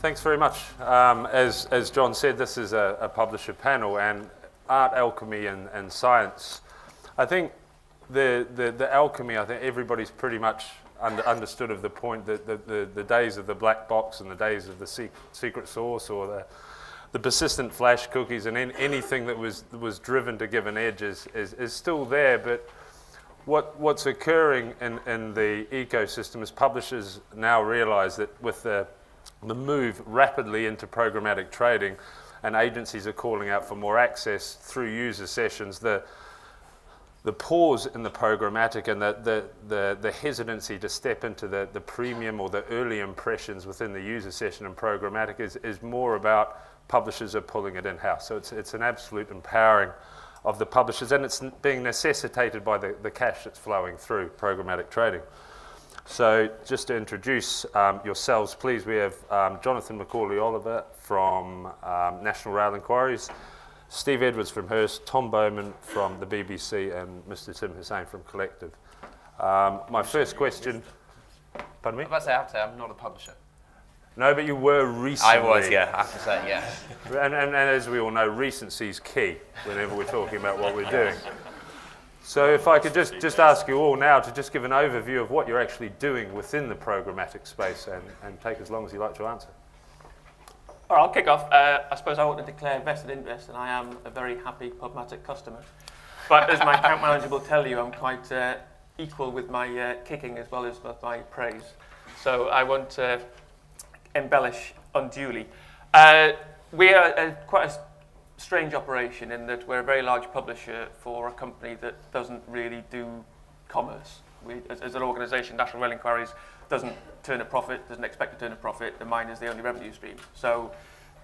Thanks very much. As John said, this is a publisher panel, and art, alchemy, and science. I think the alchemy, I think everybody's pretty much understood of the point that the days of the black box and the days of the secret sauce or the persistent flash cookies and anything that was driven to give an edge is still there. But what's occurring in the ecosystem is publishers now realize that with the move rapidly into programmatic trading, and agencies are calling out for more access through user sessions, the pause in the programmatic and the hesitancy to step into the premium or the early impressions within the user session and programmatic is more about publishers are pulling it in-house. So it's an absolute empowering of the publishers, and it's being necessitated by the cash that's flowing through programmatic trading. So just to introduce yourselves, please, we have Johnathon McCauley-Oliver from National Rail Enquiries, Steve Edwards from Hearst, Tom Bowman from the BBC, and Mr. Tim Hussain from Collective. My first question... Pardon me? I was about to say, I'm not a publisher. No, but you were recently. I was, yeah, I have to say, yeah. And as we all know, recency is key whenever we're talking about what we're doing. So if I could just ask you all now to just give an overview of what you're actually doing within the programmatic space and take as long as you like to answer. All right, I'll kick off. I suppose I want to declare vested interest, and I am a very happy Programmatic customer. But as my account manager will tell you, I'm quite equal with my kicking as well as with my praise. So I won't embellish unduly. We are quite a strange operation in that we're a very large publisher for a company that doesn't really do commerce. We, as an organisation, National Rail Enquiries doesn't turn a profit, doesn't expect to turn a profit, and mine is the only revenue stream. So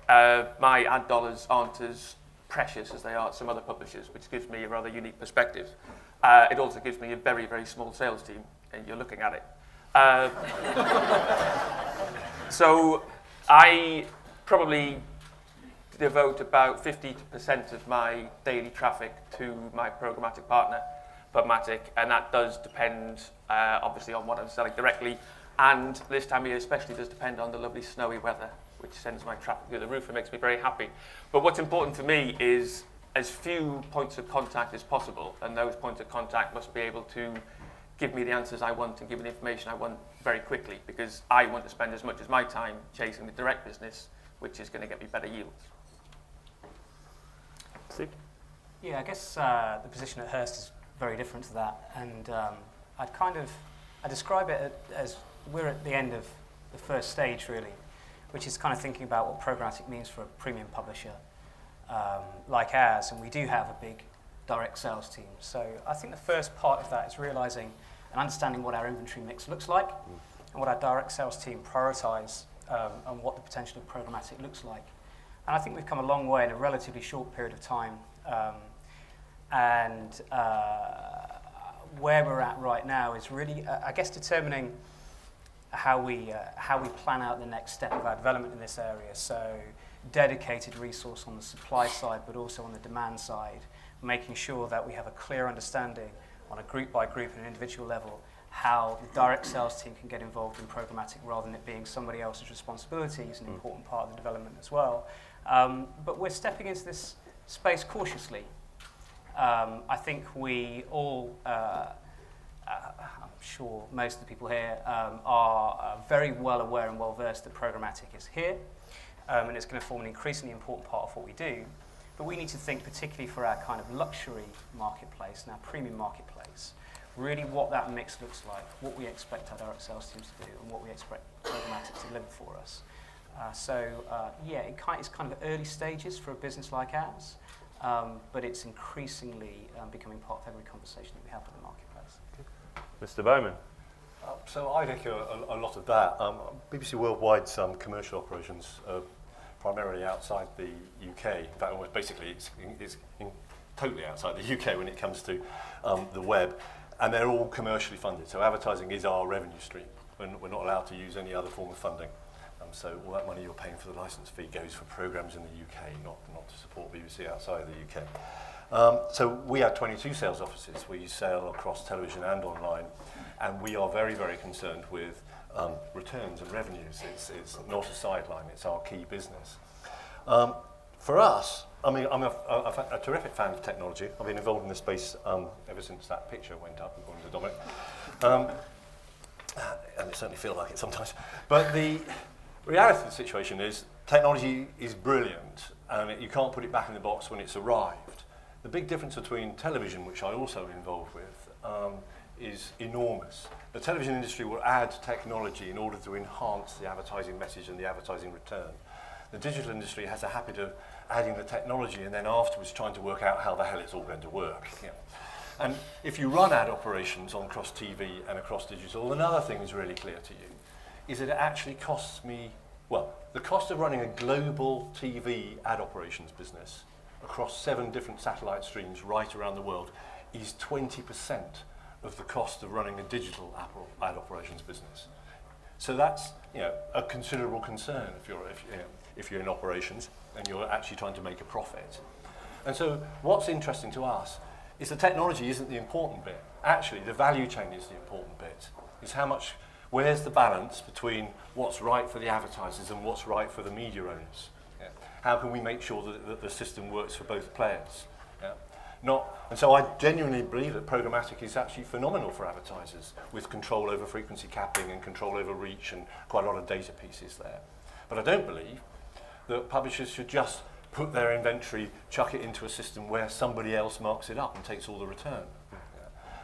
my ad dollars aren't as precious as they are at some other publishers, which gives me a rather unique perspective. It also gives me a very, very small sales team, and you're looking at it. So I probably devote about 50% of my daily traffic to my programmatic partner, Programmatic, and that does depend obviously on what I'm selling directly, and this time of year especially does depend on the lovely snowy weather, which sends my traffic through the roof and makes me very happy. But what's important for me is as few points of contact as possible, and those points of contact must be able to give me the answers I want and give me the information I want very quickly, because I want to spend as much as my time chasing the direct business, which is going to get me better yields. Steve? Yeah, I guess the position at Hearst is very different to that, and I describe it as we're at the end of the first stage really, which is kind of thinking about what programmatic means for a premium publisher like ours, and we do have a big direct sales team. So I think the first part of that is realizing and understanding what our inventory mix looks like and what our direct sales team prioritize and what the potential of programmatic looks like. And I think we've come a long way in a relatively short period of time. Where we're at right now is really, I guess, determining how we plan out the next step of our development in this area. So dedicated resource on the supply side, but also on the demand side, making sure that we have a clear understanding on a group by group and an individual level how the direct sales team can get involved in programmatic rather than it being somebody else's responsibility is an important part of the development as well. But we're stepping into this space cautiously. I think we all, I'm sure most of the people here are very well aware and well versed that programmatic is here, and it's going to form an increasingly important part of what we do. But we need to think particularly for our kind of luxury marketplace and our premium marketplace, really what that mix looks like, what we expect our direct sales teams to do, and what we expect programmatic to deliver for us. It's kind of early stages for a business like ours, but it's increasingly becoming part of every conversation that we have with the marketplace. Mr. Bowman. So I think a lot of that. BBC Worldwide's commercial operations primarily outside the UK. In fact, almost basically it's totally outside the UK when it comes to the web. And they're all commercially funded. So advertising is our revenue stream. We're not allowed to use any other form of funding. So all that money you're paying for the license fee goes for programmes in the UK, not to support BBC outside of the UK. So we have 22 sales offices. We sell across television and online. And we are very, very concerned with returns and revenues. It's not a sideline, it's our key business. For us, I mean, I'm a terrific fan of technology. I've been involved in this space ever since that picture went up, according to Dominic. And it certainly feels like it sometimes. But the reality of the situation is technology is brilliant, and you can't put it back in the box when it's arrived. The big difference between television, which I also involved with, is enormous. The television industry will add technology in order to enhance the advertising message and the advertising return. The digital industry has a habit of adding the technology and then afterwards trying to work out how the hell it's all going to work. You know. And if you run ad operations on across TV and across digital, another thing is really clear to you, is that it actually costs me, well, the cost of running a global TV ad operations business across 7 different satellite streams right around the world is 20% of the cost of running a digital ad operations business. So that's, you know, a considerable concern if you're in operations and you're actually trying to make a profit. And so what's interesting to us is the technology isn't the important bit. Actually, the value chain is the important bit. It's how much, where's the balance between what's right for the advertisers and what's right for the media owners? Yeah. How can we make sure that the system works for both players? Yeah. And so I genuinely believe that programmatic is actually phenomenal for advertisers, with control over frequency capping and control over reach and quite a lot of data pieces there. But I don't believe that publishers should just put their inventory, chuck it into a system where somebody else marks it up and takes all the return. Yeah.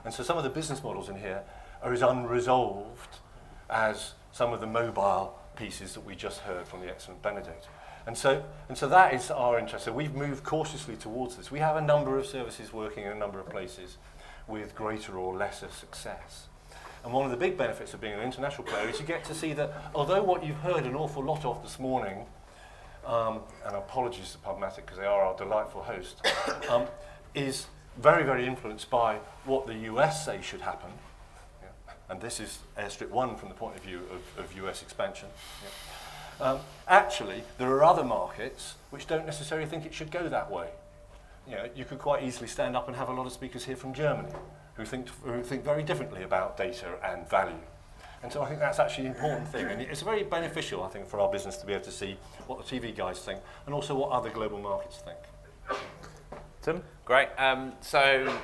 And so some of the business models in here are as unresolved as some of the mobile pieces that we just heard from the excellent Benedict. And so that is our interest. So we've moved cautiously towards this. We have a number of services working in a number of places with greater or lesser success. And one of the big benefits of being an international player is you get to see that although what you've heard an awful lot of this morning, and apologies to Programmatic because they are our delightful host, is very, very influenced by what the US say should happen. Yeah. And this is Airstrip 1 from the point of view of US expansion. Yeah. Actually, there are other markets which don't necessarily think it should go that way. You know, you could quite easily stand up and have a lot of speakers here from Germany who think very differently about data and value. And so I think that's actually an important thing. And it's very beneficial, I think, for our business to be able to see what the TV guys think and also what other global markets think. Tim? Great. So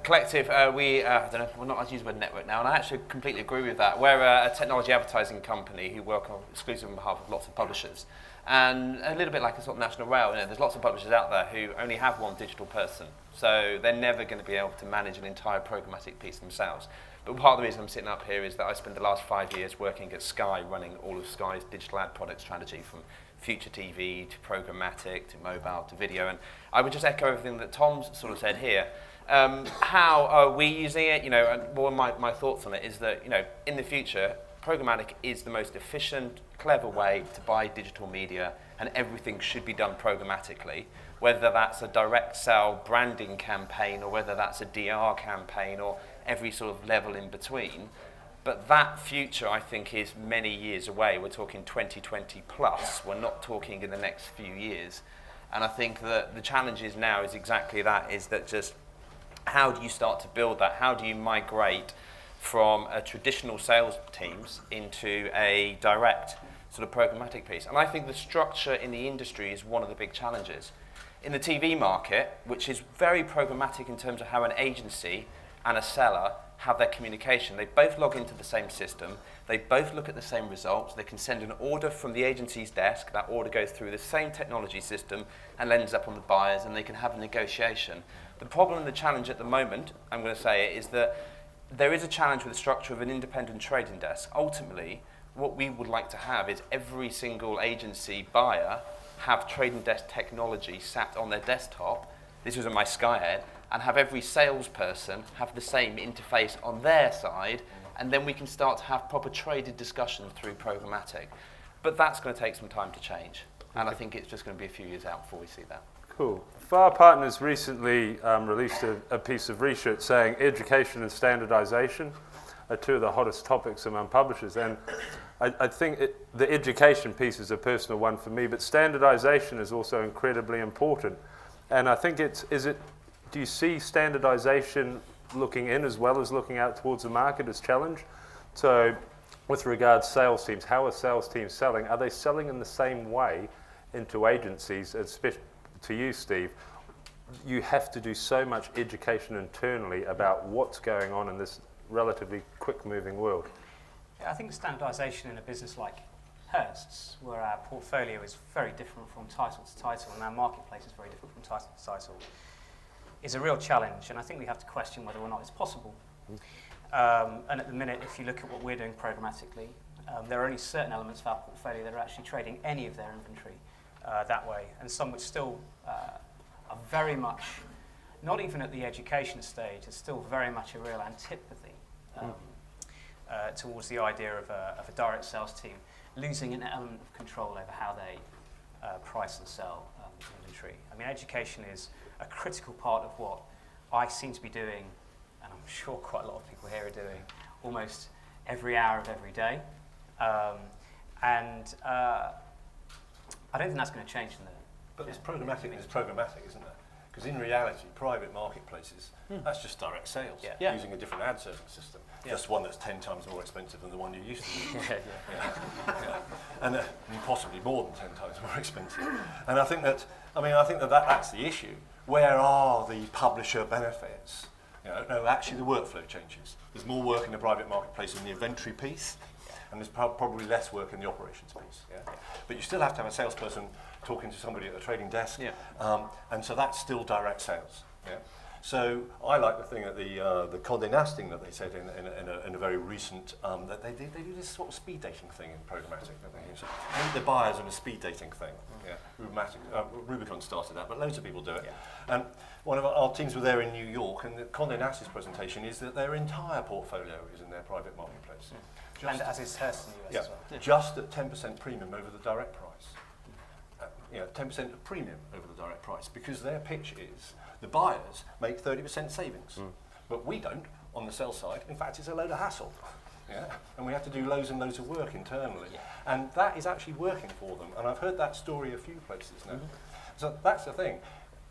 Collective, I don't know, we're not allowed to use the word network now, and I actually completely agree with that. We're a technology advertising company who work exclusively on behalf of lots of publishers. And a little bit like a sort of national rail, you know, there's lots of publishers out there who only have one digital person. So they're never going to be able to manage an entire programmatic piece themselves. But part of the reason I'm sitting up here is that I spent the last 5 years working at Sky, running all of Sky's digital ad product strategy, from future TV to programmatic to mobile to video. And I would just echo everything that Tom's sort of said here. How are we using it? You know, and one of my thoughts on it is that, you know, in the future, programmatic is the most efficient, clever way to buy digital media, and everything should be done programmatically, whether that's a direct sell branding campaign or whether that's a DR campaign or every sort of level in between. But that future, I think, is many years away. We're talking 2020 plus. We're not talking in the next few years. And I think that the challenge is now is exactly that, is that just how do you start to build that? How do you migrate from a traditional sales teams into a direct sort of programmatic piece? And I think the structure in the industry is one of the big challenges. In the TV market, which is very programmatic in terms of how an agency and a seller have their communication. They both log into the same system. They both look at the same results. They can send an order from the agency's desk. That order goes through the same technology system and ends up on the buyers, and they can have a negotiation. The problem and the challenge at the moment, I'm going to say it, is that there is a challenge with the structure of an independent trading desk. Ultimately, what we would like to have is every single agency buyer have trading desk technology sat on their desktop. This was on my Sky ad. And have every salesperson have the same interface on their side, and then we can start to have proper traded discussions through programmatic. But that's going to take some time to change, and I think it's just going to be a few years out before we see that. Cool. FAR Partners recently released a piece of research saying education and standardization are two of the hottest topics among publishers, and I think the education piece is a personal one for me, but standardization is also incredibly important. And I think do you see standardization looking in as well as looking out towards the market as challenge? So with regards sales teams, how are sales teams selling? Are they selling in the same way into agencies, especially to you, Steve? You have to do so much education internally about what's going on in this relatively quick-moving world. Yeah, I think standardisation in a business like Hearst's, where our portfolio is very different from title to title and our marketplace is very different from title to title, is a real challenge, and I think we have to question whether or not it's possible. And at the minute, if you look at what we're doing programmatically, there are only certain elements of our portfolio that are actually trading any of their inventory that way, and some which still are very much, not even at the education stage, it's still very much a real antipathy towards the idea of a direct sales team losing an element of control over how they price and sell inventory. I mean, education is a critical part of what I seem to be doing, and I'm sure quite a lot of people here are doing, almost every hour of every day. And I don't think that's going to change in the... But it's programmatic and it's programmatic, isn't it? Because in reality, private marketplaces, that's just direct sales, Yeah. using a different ad serving system. Just one that's 10 times more expensive than the one you used to use. And possibly more than 10 times more expensive. And I think that's the issue. Where are the publisher benefits? No, actually the workflow changes. There's more work in the private marketplace in the inventory piece, and there's probably less work in the operations piece. Yeah? But you still have to have a salesperson talking to somebody at the trading desk, and so that's still direct sales. Yeah? So I like the thing that the Condé Nast thing that they said in a very recent, that they do this sort of speed dating thing in programmatic. Don't they? So meet the buyers on a speed dating thing. Rubicon started that, but loads of people do it. Yeah. And one of our teams were there in New York, and the Condé Nast's presentation is that their entire portfolio is in their private marketplace. And as is Hearst in the US as well. Yeah. Just at 10% premium over the direct price. 10% of premium over the direct price, because their pitch is the buyers make 30% savings, but we don't on the sell side. In fact, it's a load of hassle, and we have to do loads and loads of work internally, and that is actually working for them. And I've heard that story a few places now. So that's the thing.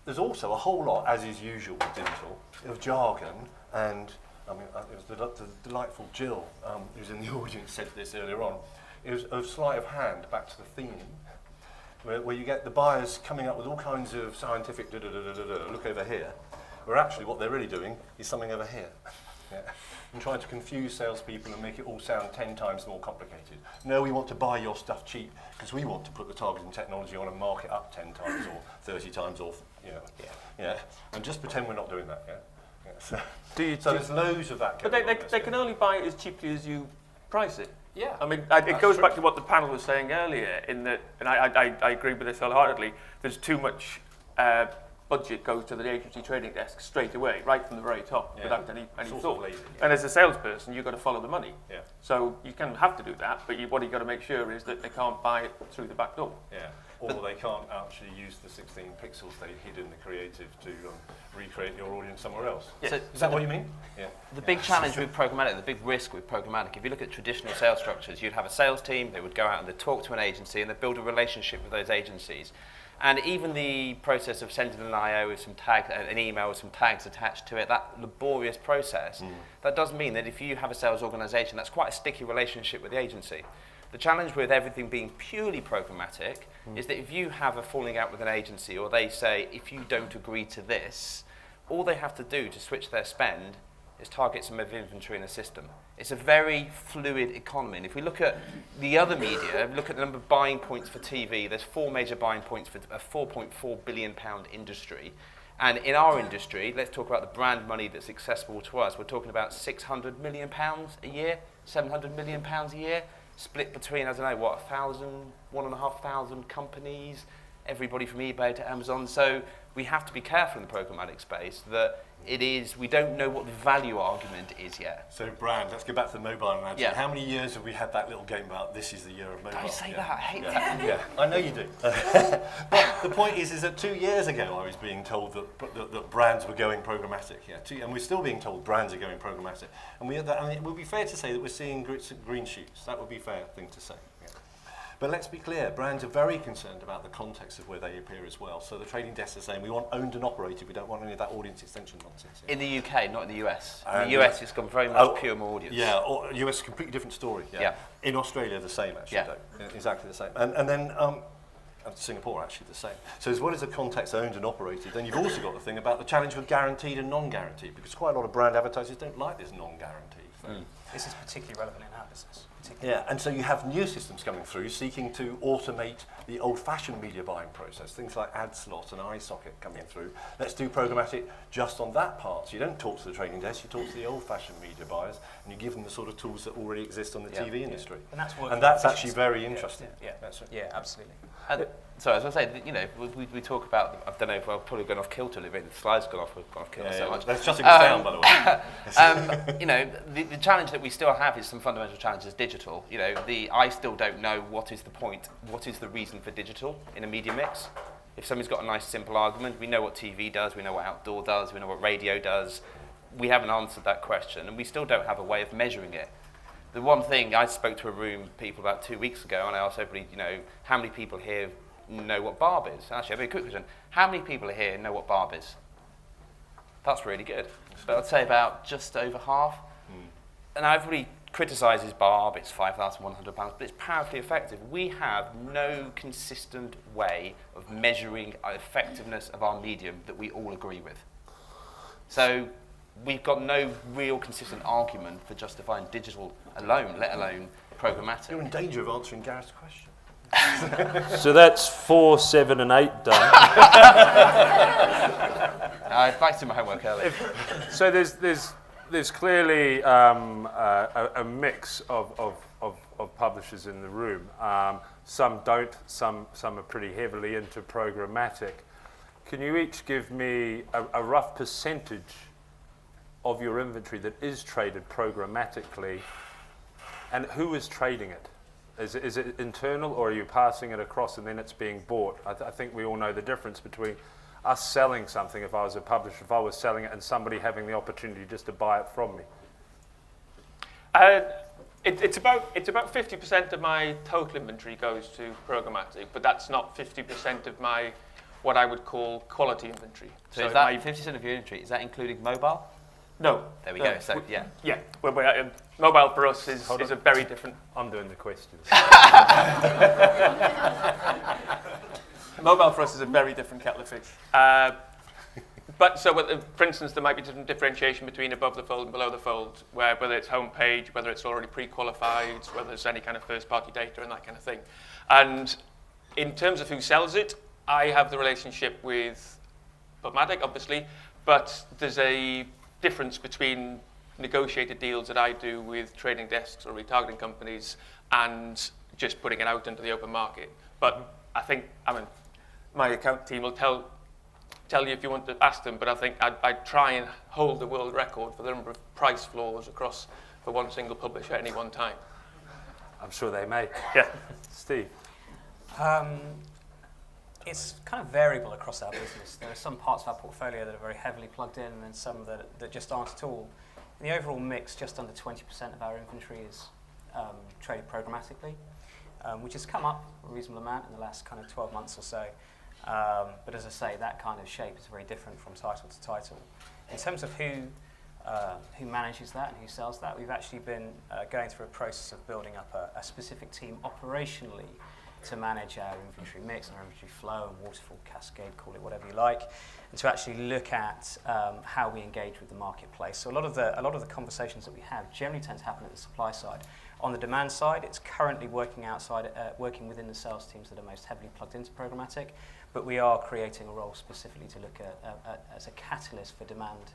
There's also a whole lot, as is usual with digital, of jargon, and I mean, it was the delightful Jill, who's in the audience, said this earlier on. It was a sleight of hand back to the theme, where you get the buyers coming up with all kinds of scientific look over here, where actually what they're really doing is something over here. And trying to confuse salespeople and make it all sound 10 times more complicated. No, we want to buy your stuff cheap because we want to put the targeting technology on and mark it up 10 times or 30 times or, and just pretend we're not doing that, So there's loads of that. But they can only buy it as cheaply as you price it. Yeah. I mean, it goes back to what the panel was saying earlier, in that, and I agree with this wholeheartedly, there's too much budget goes to the agency trading desk straight away, right from the very top, without any thought. Lazy, And as a salesperson, you've got to follow the money. Yeah. So you can have to do that, but what you've got to make sure is that they can't buy it through the back door. Yeah. Or they can't actually use the 16 pixels they hid in the creative to recreate your audience somewhere else. Yeah. So, Is that what you mean? Yeah. The big challenge with programmatic, the big risk with programmatic, if you look at traditional sales structures, you'd have a sales team, they would go out and they'd talk to an agency and they'd build a relationship with those agencies. And even the process of sending an IO with some tag, an email with some tags attached to it, that laborious process, that does mean that if you have a sales organisation, that's quite a sticky relationship with the agency. The challenge with everything being purely programmatic is that if you have a falling out with an agency, or they say, if you don't agree to this, all they have to do to switch their spend is target some of inventory in the system. It's a very fluid economy. And if we look at the other media, look at the number of buying points for TV, there's 4 major buying points for a £4.4 billion industry. And in our industry, let's talk about the brand money that's accessible to us. We're talking about £600 million a year, £700 million a year, split between, 1,500 companies, everybody from eBay to Amazon. So we have to be careful in the programmatic space that we don't know what the value argument is yet. So brand, let's go back to the mobile analogy. Yeah. How many years have we had that little game about this is the year of mobile? Don't say that, I hate that. Yeah, I know you do. But the point is that 2 years ago I was being told that brands were going programmatic. And we're still being told brands are going programmatic. And it would be fair to say that we're seeing green shoots. That would be a fair thing to say. Yeah. But let's be clear, brands are very concerned about the context of where they appear as well. So the trading desks are saying we want owned and operated, we don't want any of that audience extension nonsense. In the UK, not in the US. In the US, it's gone very much pure audience. Yeah, or US, completely different story. Yeah. In Australia, the same actually. Though. Exactly the same. And then Singapore actually the same. So as well as the context owned and operated, then you've also got the thing about the challenge with guaranteed and non-guaranteed, because quite a lot of brand advertisers don't like this non-guaranteed thing. This is particularly relevant in our business. Yeah, and so you have new systems coming through seeking to automate the old-fashioned media buying process, things like ad slot and iSocket coming through. Let's do programmatic just on that part. So you don't talk to the trading desk, you talk to the old-fashioned media buyers, and you give them the sort of tools that already exist on the TV industry. And that's actually very interesting. Yeah, absolutely. So as I say, you know, we talk about, I don't know if I've probably gone off kilter a little bit, the slide's gone off kilter so much. That's shutting us down, by the way. You know, the challenge that we still have is some fundamental challenges digital. You know, I still don't know what is the point, what is the reason for digital in a media mix. If somebody's got a nice simple argument, we know what TV does, we know what outdoor does, we know what radio does. We haven't answered that question, and we still don't have a way of measuring it. The one thing, I spoke to a room of people about 2 weeks ago, and I asked everybody, you know, how many people here know what barb is? Actually, a very quick question. How many people here know what barb is? That's really good. But I'd say about just over half. And everybody criticises barb, it's £5,100, but it's powerfully effective. We have no consistent way of measuring the effectiveness of our medium that we all agree with. So we've got no real consistent argument for justifying digital alone, let alone programmatic. You're in danger of answering Gareth's question. So that's 4, 7, and 8 done. Back to my homework earlier. So there's clearly a mix of publishers in the room. Some don't. Some are pretty heavily into programmatic. Can you each give me a rough percentage of your inventory that is traded programmatically, and who is trading it? Is it internal, or are you passing it across and then it's being bought? I think we all know the difference between us selling something, if I was a publisher, if I was selling it, and somebody having the opportunity just to buy it from me. It's about 50% of my total inventory goes to programmatic, but that's not 50% of my what I would call quality inventory. So is that 50% of your inventory? Is that including mobile? No. There we go. So yeah. Yeah. Mobile for us is a very different. I'm doing the questions. Mobile for us is a very different kettle of fish. But for instance, there might be different differentiation between above the fold and below the fold, whether it's homepage, whether it's already pre-qualified, whether there's any kind of first-party data and that kind of thing. And in terms of who sells it, I have the relationship with Programmatic, obviously, but there's a difference between negotiated deals that I do with trading desks or retargeting companies and just putting it out into the open market. But my account team will tell you if you want to ask them, but I think I'd try and hold the world record for the number of price floors across for one single publisher at any one time. I'm sure they may. Yeah. Steve? It's kind of variable across our business. There are some parts of our portfolio that are very heavily plugged in, and then some that just aren't at all. In the overall mix, just under 20% of our inventory is traded programmatically, which has come up a reasonable amount in the last kind of 12 months or so. But as I say, that kind of shape is very different from title to title. In terms of who manages that and who sells that, we've actually been going through a process of building up a specific team operationally to manage our inventory mix and our inventory flow and waterfall cascade, call it whatever you like, and to actually look at how we engage with the marketplace. So a lot of the conversations that we have generally tend to happen at the supply side. On the demand side, it's currently working within the sales teams that are most heavily plugged into programmatic, but we are creating a role specifically to look at as a catalyst for demand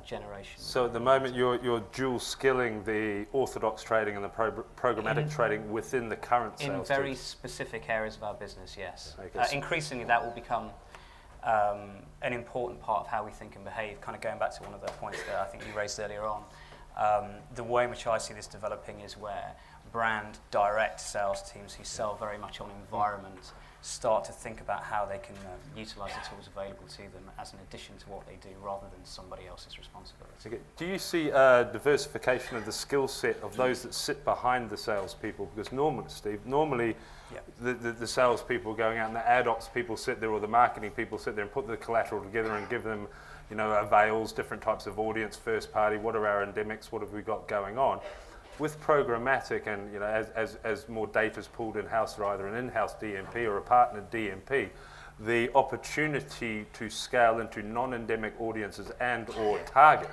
generation. So at the moment you're dual skilling the orthodox trading and the programmatic trading within the current sales in very teams. Specific areas of our business, yes. Increasingly that will become an important part of how we think and behave, kind of going back to one of the points that I think you raised earlier on. The way in which I see this developing is where brand direct sales teams who sell very much on environment start to think about how they can utilise the tools available to them as an addition to what they do rather than somebody else's responsibility. Okay. Do you see diversification of the skill set of those that sit behind the salespeople? Because normally the salespeople going out and the ad ops people sit there, or the marketing people sit there and put the collateral together and give them, avails, different types of audience, first party, what are our endemics, what have we got going on? With programmatic and as more data is pulled in-house, or either an in-house DMP or a partnered DMP, the opportunity to scale into non-endemic audiences and or target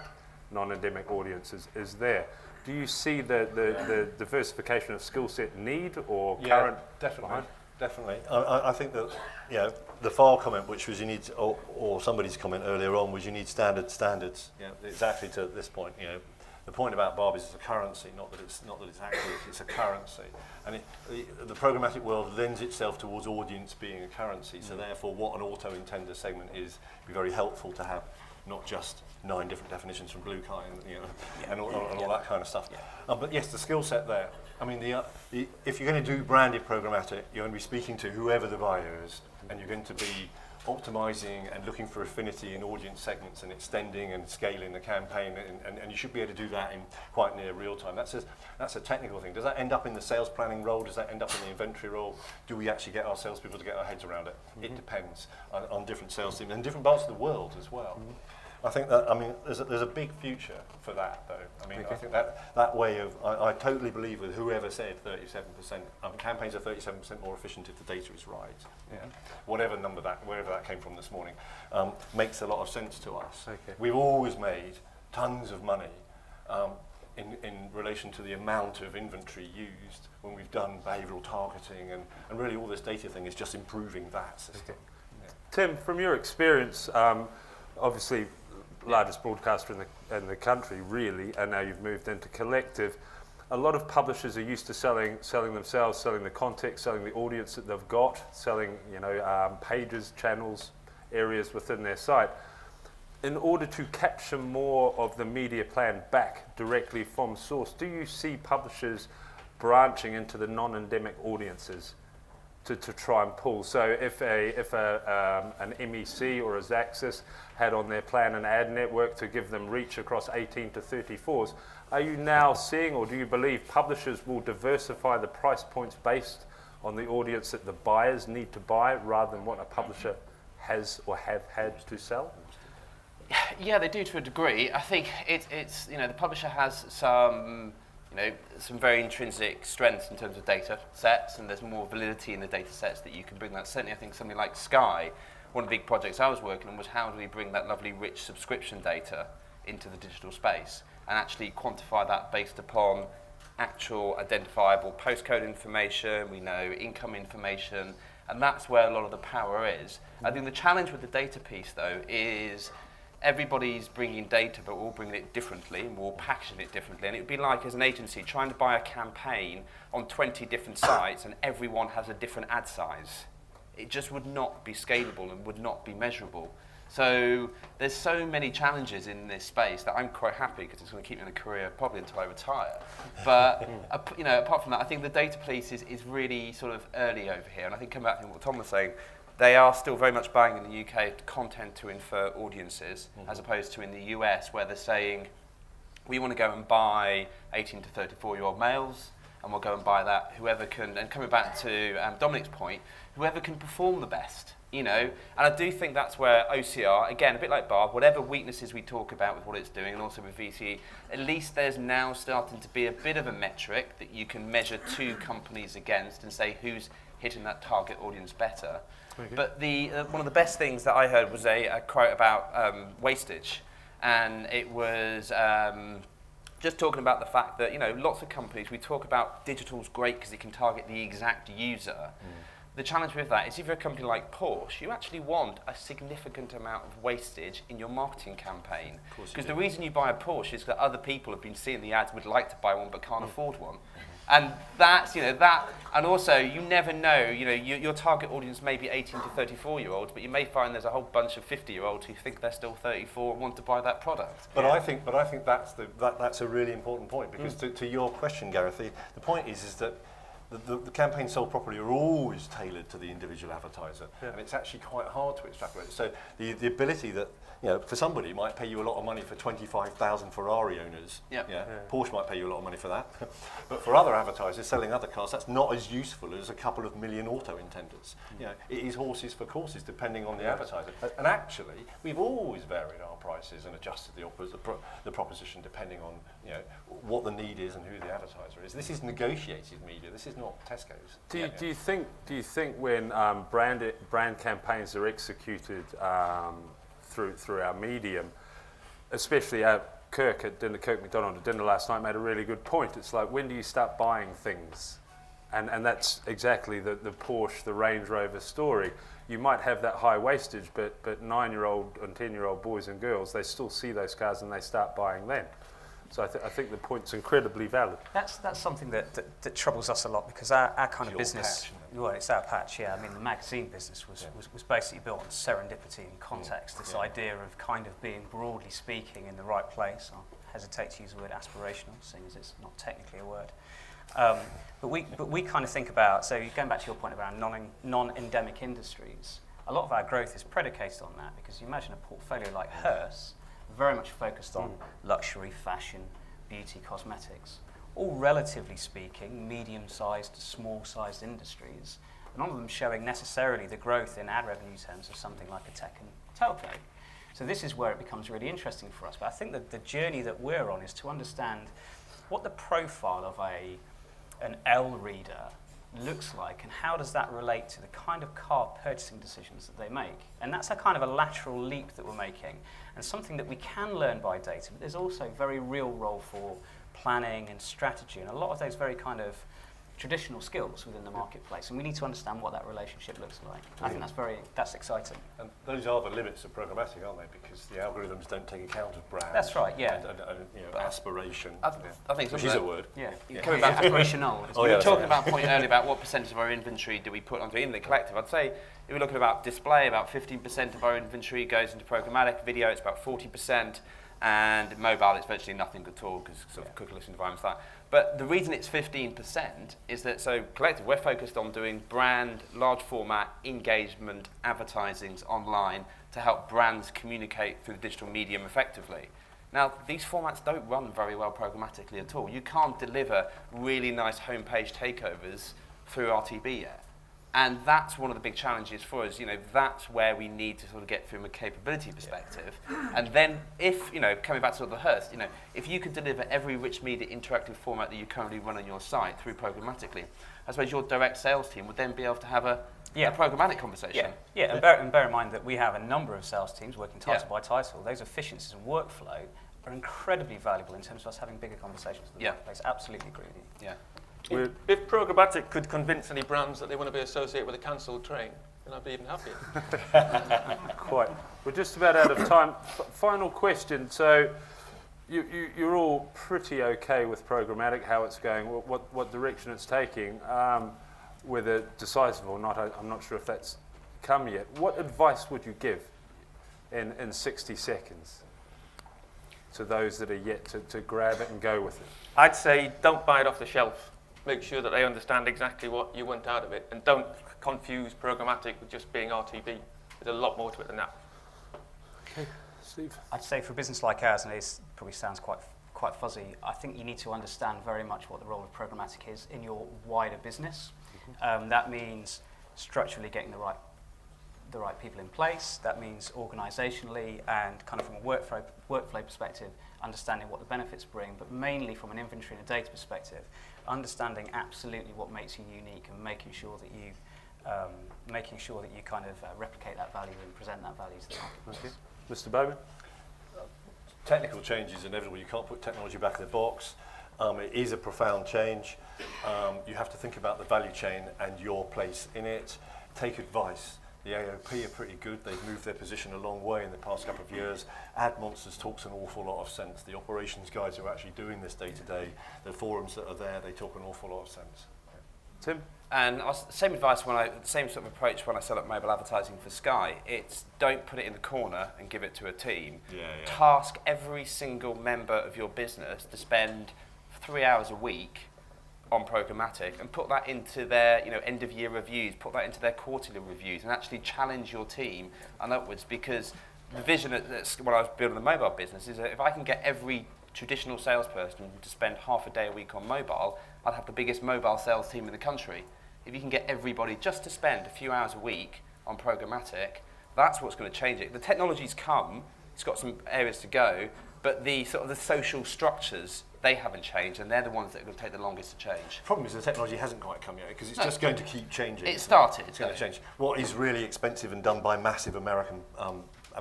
non-endemic audiences is there. Do you see the diversification of skill set need or current? Definitely. I think that the file comment, which was you need, or somebody's comment earlier on, was you need standards. Exactly to this point. The point about Barb is it's a currency, not that it's accurate. It's a currency, and the programmatic world lends itself towards audience being a currency. So therefore, what an auto-intender segment is, be very helpful to have not just 9 different definitions from Blue Kai and all that kind of stuff. But yes, the skill set there. I mean, if you're going to do branded programmatic, you're going to be speaking to whoever the buyer is, and you're going to be optimizing and looking for affinity in audience segments and extending and scaling the campaign, and you should be able to do that in quite near real time. That's a technical thing. Does that end up in the sales planning role? Does that end up in the inventory role? Do we actually get our salespeople to get our heads around it? It depends on different sales teams and different parts of the world as well. I think that, there's a big future for that, though. I think that way of, I totally believe with whoever said 37%, campaigns are 37% more efficient if the data is right. Whatever number wherever that came from this morning, makes a lot of sense to us. Okay. We've always made tons of money in relation to the amount of inventory used when we've done behavioural targeting, and really all this data thing is just improving that system. Okay. Tim, from your experience, obviously largest broadcaster in the country, really, and now you've moved into Collective. A lot of publishers are used to selling themselves, selling the context, selling the audience that they've got, selling pages, channels, areas within their site. In order to capture more of the media plan back directly from source, do you see publishers branching into the non-endemic audiences to try and pull? So if an MEC or a Xaxis had on their plan an ad network to give them reach across 18 to 34s, are you now seeing, or do you believe publishers will diversify the price points based on the audience that the buyers need to buy rather than what a publisher has or have had to sell? Yeah, they do to a degree. I think it's the publisher has some very intrinsic strengths in terms of data sets, and there's more validity in the data sets that you can bring that. Certainly, I think something like Sky, one of the big projects I was working on was how do we bring that lovely rich subscription data into the digital space and actually quantify that based upon actual identifiable postcode information, we know income information, and that's where a lot of the power is. I think the challenge with the data piece, though, is everybody's bringing data, but we're all bringing it differently, and we're all packaging it differently. And it would be like, as an agency, trying to buy a campaign on 20 different sites, and everyone has a different ad size. It just would not be scalable and would not be measurable. So there's so many challenges in this space that I'm quite happy, because it's going to keep me in a career probably until I retire. But apart from that, I think the data piece is really sort of early over here. And I think coming back to what Tom was saying, they are still very much buying in the UK content to infer audiences, as opposed to in the US, where they're saying, we want to go and buy 18 to 34-year-old males, and we'll go and buy that, whoever can, and coming back to Dominic's point, whoever can perform the best, And I do think that's where OCR, again, a bit like Barb, whatever weaknesses we talk about with what it's doing, and also with VCE, at least there's now starting to be a bit of a metric that you can measure 2 companies against and say who's hitting that target audience better. Okay. But one of the best things that I heard was a quote about wastage, and it was just talking about the fact that, lots of companies, we talk about digital's great because it can target the exact user. The challenge with that is if you're a company like Porsche, you actually want a significant amount of wastage in your marketing campaign. Because the reason you buy a Porsche is that other people have been seeing the ads, would like to buy one but can't afford one. And that's, that, and also you never know, your target audience may be 18 to 34-year-olds, but you may find there's a whole bunch of 50-year-olds who think they're still 34 and want to buy that product. But I think that's a really important point, because to your question, Gareth, the point is that the campaigns sold properly are always tailored to the individual advertiser, and it's actually quite hard to extrapolate. So the ability that, for somebody might pay you a lot of money for 25,000 Ferrari owners. Porsche might pay you a lot of money for that. But for other advertisers selling other cars, that's not as useful as a couple of million auto intenders. It is horses for courses depending on the advertiser. And actually, we've always varied our prices and adjusted the proposition depending on what the need is and who the advertiser is. This is negotiated media. This is not Tesco's. Do you think when brand campaigns are executed through our medium, especially Kirk McDonald at dinner last night made a really good point. It's like, when do you start buying things? And that's exactly the Porsche, the Range Rover story. You might have that high wastage, but 9-year-old and 10-year-old boys and girls, they still see those cars and they start buying them. So I think the point's incredibly valid. That's something that troubles us a lot, because our kind of business, it's our patch, yeah. I mean, the magazine business was basically built on serendipity and context, this idea of kind of being, broadly speaking, in the right place. I'll hesitate to use the word aspirational, seeing as it's not technically a word. But we kind of think about, so going back to your point about non-endemic industries, a lot of our growth is predicated on that, because you imagine a portfolio like Hearst, very much focused on luxury, fashion, beauty, cosmetics, all relatively speaking medium-sized to small-sized industries, none of them showing necessarily the growth in ad revenue terms of something like a tech and telco. So this is where it becomes really interesting for us. But I think that the journey that we're on is to understand what the profile of an L reader looks like, and how does that relate to the kind of car purchasing decisions that they make. And that's a kind of a lateral leap that we're making, and something that we can learn by data, but there's also a very real role for planning and strategy, and a lot of those very kind of traditional skills within the marketplace, and we need to understand what that relationship looks like. I think that's exciting. And those are the limits of programmatic, aren't they? Because the algorithms don't take account of brand. That's right, yeah. And aspiration. I think which is a word. Yeah. Coming back to aspirational. we were talking about a point earlier about what percentage of our inventory do we put onto in the collective. I'd say if we're looking about display, about 15% of our inventory goes into programmatic. Video, it's about 40%. And mobile, it's virtually nothing at all, because sort of cookieless environments like that. But the reason it's 15% is that, so collective, we're focused on doing brand, large format, engagement, advertisings online to help brands communicate through the digital medium effectively. Now, these formats don't run very well programmatically at all. You can't deliver really nice homepage takeovers through RTB yet. And that's one of the big challenges for us. That's where we need to sort of get from a capability perspective. And then if, coming back to the Hearst, if you could deliver every rich media interactive format that you currently run on your site through programmatically, I suppose your direct sales team would then be able to have a programmatic conversation. Yeah. And bear in mind that we have a number of sales teams working title by title. Those efficiencies and workflow are incredibly valuable in terms of us having bigger conversations with the marketplace. Absolutely agree with you. Yeah. If Programmatic could convince any brands that they want to be associated with a cancelled train, then I'd be even happier. Quite. We're just about out of time. Final question. So you're all pretty okay with programmatic, how it's going, what direction it's taking, whether decisive or not, I'm not sure if that's come yet. What advice would you give in 60 seconds to those that are yet to grab it and go with it? I'd say don't buy it off the shelf. Make sure that they understand exactly what you want out of it, and don't confuse programmatic with just being RTB. There's a lot more to it than that. Okay, Steve. I'd say for a business like ours, and it probably sounds quite fuzzy, I think you need to understand very much what the role of programmatic is in your wider business. That means structurally getting the right people in place. That means organisationally and kind of from a workflow perspective, understanding what the benefits bring, but mainly from an inventory and a data perspective, understanding absolutely what makes you unique and making sure that you kind of replicate that value and present that value to the marketplace. Okay. Mr. Bowman? Technical change is inevitable. You can't put technology back in the box. It is a profound change. You have to think about the value chain and your place in it. Take advice. The AOP are pretty good. They've moved their position a long way in the past couple of years. Ad Monsters talks an awful lot of sense. The operations guys who are actually doing this day to day, the forums that are there, they talk an awful lot of sense. Tim? And same advice same sort of approach when I set up mobile advertising for Sky. It's don't put it in the corner and give it to a team. Task every single member of your business to spend 3 hours a week on programmatic and put that into their end of year reviews, put that into their quarterly reviews, and actually challenge your team and upwards. Because the vision that's when I was building the mobile business is that if I can get every traditional salesperson to spend half a day a week on mobile, I'd have the biggest mobile sales team in the country. If you can get everybody just to spend a few hours a week on programmatic, that's what's going to change it. The technology's come, it's got some areas to go, but the sort of the social structures, they haven't changed, and they're the ones that are going to take the longest to change. The problem is the technology hasn't quite come yet, because it's just going to keep changing. It started. It's going to change. What is really expensive and done by massive American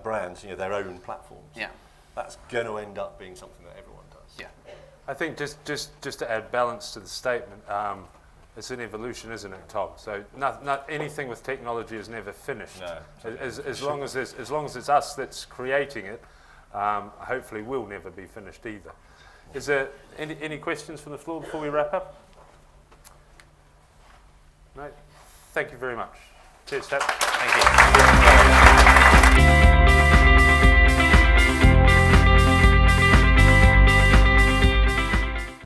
brands, their own platforms, Yeah. that's going to end up being something that everyone does. Yeah. I think just to add balance to the statement, it's an evolution, isn't it, Tom? So not anything with technology is never finished. No. As long as it's us that's creating it, hopefully we'll never be finished either. Is there any questions from the floor before we wrap up? No? Thank you very much. Cheers, Tab. Thank you.